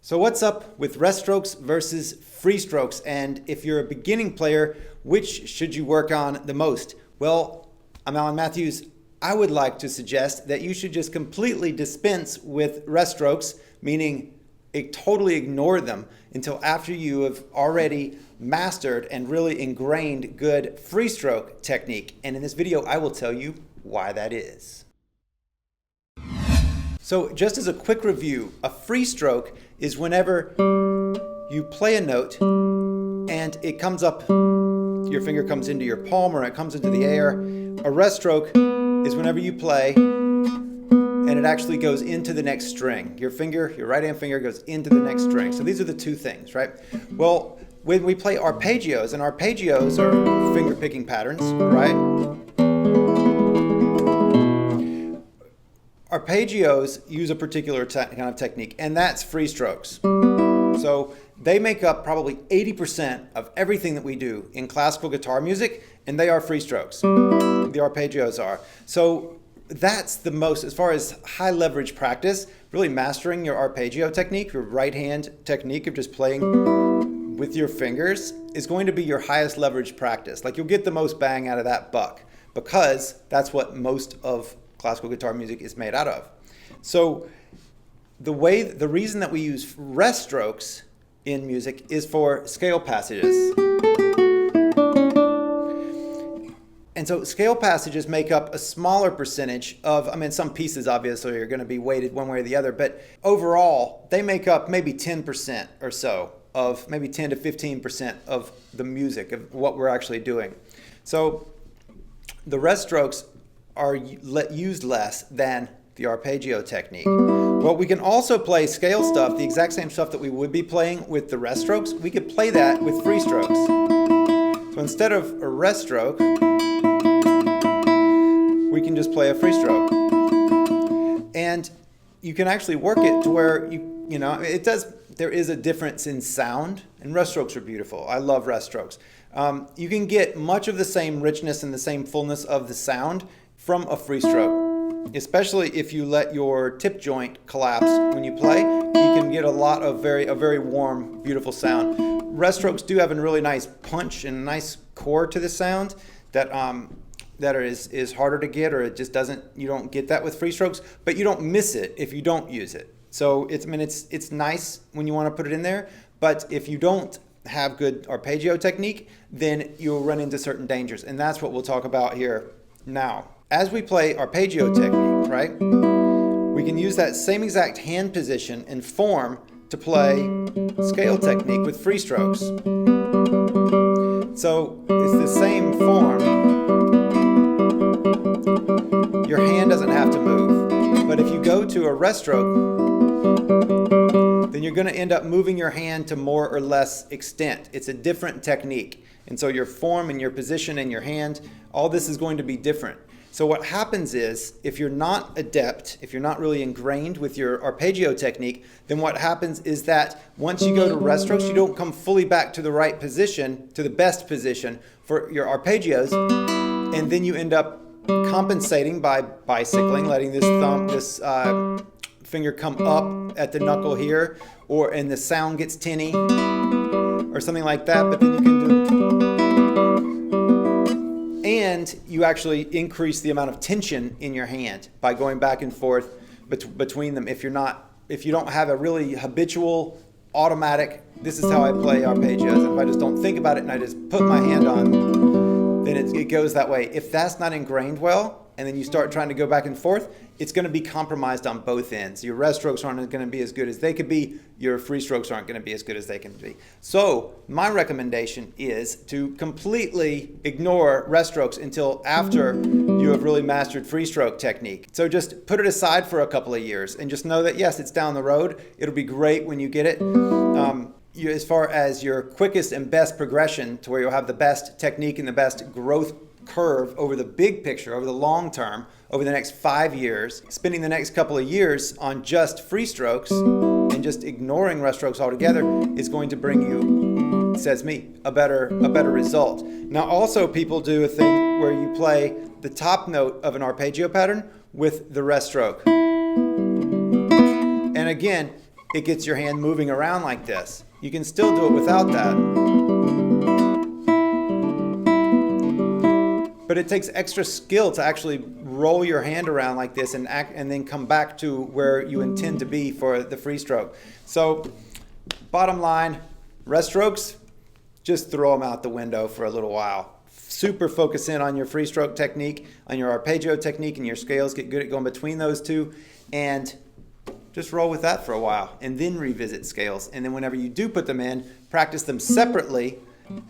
So what's up with rest strokes versus free strokes? And if you're a beginning player, which should you work on the most? Well, I'm Alan Matthews. I would like to suggest that you should just completely dispense with rest strokes, meaning totally ignore them until after you have already mastered and really ingrained good free stroke technique. And in this video, I will tell you why that is. So just as a quick review, a free stroke is whenever you play a note and it comes up, your finger comes into your palm or it comes into the air. A rest stroke is whenever you play and it actually goes into the next string. Your right hand finger goes into the next string. So these are the two things, right? Well, when we play arpeggios, and arpeggios are finger picking patterns, right? Arpeggios use a particular kind of technique, and that's free strokes. So they make up probably 80% of everything that we do in classical guitar music, and they are free strokes. The arpeggios are. So that's the most, as far as high leverage practice, really mastering your arpeggio technique, your right hand technique of just playing with your fingers is going to be your highest leverage practice. Like, you'll get the most bang out of that buck because that's what most of classical guitar music is made out of. So the reason that we use rest strokes in music is for scale passages. And so scale passages make up a smaller percentage of, some pieces obviously are going to be weighted one way or the other, but overall they make up maybe 10% or so of, maybe 10 to 15% of the music, of what we're actually doing. So the rest strokes are used less than the arpeggio technique. Well, we can also play scale stuff, the exact same stuff that we would be playing with the rest strokes. We could play that with free strokes. So instead of a rest stroke, we can just play a free stroke. And you can actually work it to where there is a difference in sound, and rest strokes are beautiful. I love rest strokes. You can get much of the same richness and the same fullness of the sound from a free stroke, especially if you let your tip joint collapse when you play. You can get a very warm, beautiful sound. Rest strokes do have a really nice punch and a nice core to the sound that is harder to get, or you don't get that with free strokes, but you don't miss it if you don't use it. So it's nice when you want to put it in there, but if you don't have good arpeggio technique, then you'll run into certain dangers, and that's what we'll talk about here now. As we play arpeggio technique, right, we can use that same exact hand position and form to play scale technique with free strokes. So it's the same form. Your hand doesn't have to move. But if you go to a rest stroke, then you're going to end up moving your hand to more or less extent. It's a different technique. And so your form and your position and your hand, all this is going to be different. So what happens is, if you're not adept, if you're not really ingrained with your arpeggio technique, then what happens is that once you go to rest strokes, you don't come fully back to the right position, to the best position for your arpeggios, and then you end up compensating by bicycling, letting this finger come up at the knuckle here, and the sound gets tinny or something like that, but then you can do, and you actually increase the amount of tension in your hand by going back and forth between them. If you don't have a really habitual, automatic, this is how I play arpeggios, and if I just don't think about it and I just put my hand on, then it goes that way. If that's not ingrained well, and then you start trying to go back and forth, it's going to be compromised on both ends. Your rest strokes aren't going to be as good as they could be. Your free strokes aren't going to be as good as they can be. So my recommendation is to completely ignore rest strokes until after you have really mastered free stroke technique. So just put it aside for a couple of years and just know that, yes, it's down the road. It'll be great when you get it. As far as your quickest and best progression to where you'll have the best technique and the best growth curve over the big picture, over the long term, over the next 5 years, spending the next couple of years on just free strokes and just ignoring rest strokes altogether is going to bring you, says me, a better result. Now also, people do a thing where you play the top note of an arpeggio pattern with the rest stroke. And again, it gets your hand moving around like this. You can still do it without that. But it takes extra skill to actually roll your hand around like this and then come back to where you intend to be for the free stroke. So bottom line, rest strokes, just throw them out the window for a little while. Super focus in on your free stroke technique, on your arpeggio technique and your scales. Get good at going between those two and just roll with that for a while and then revisit scales. And then whenever you do put them in, practice them separately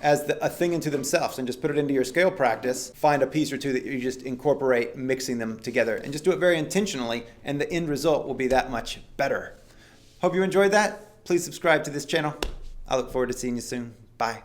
as a thing into themselves and just put it into your scale practice. Find a piece or two that you just incorporate, mixing them together, and just do it very intentionally, and the end result will be that much better. Hope you enjoyed that. Please subscribe to this channel. I look forward to seeing you soon. Bye.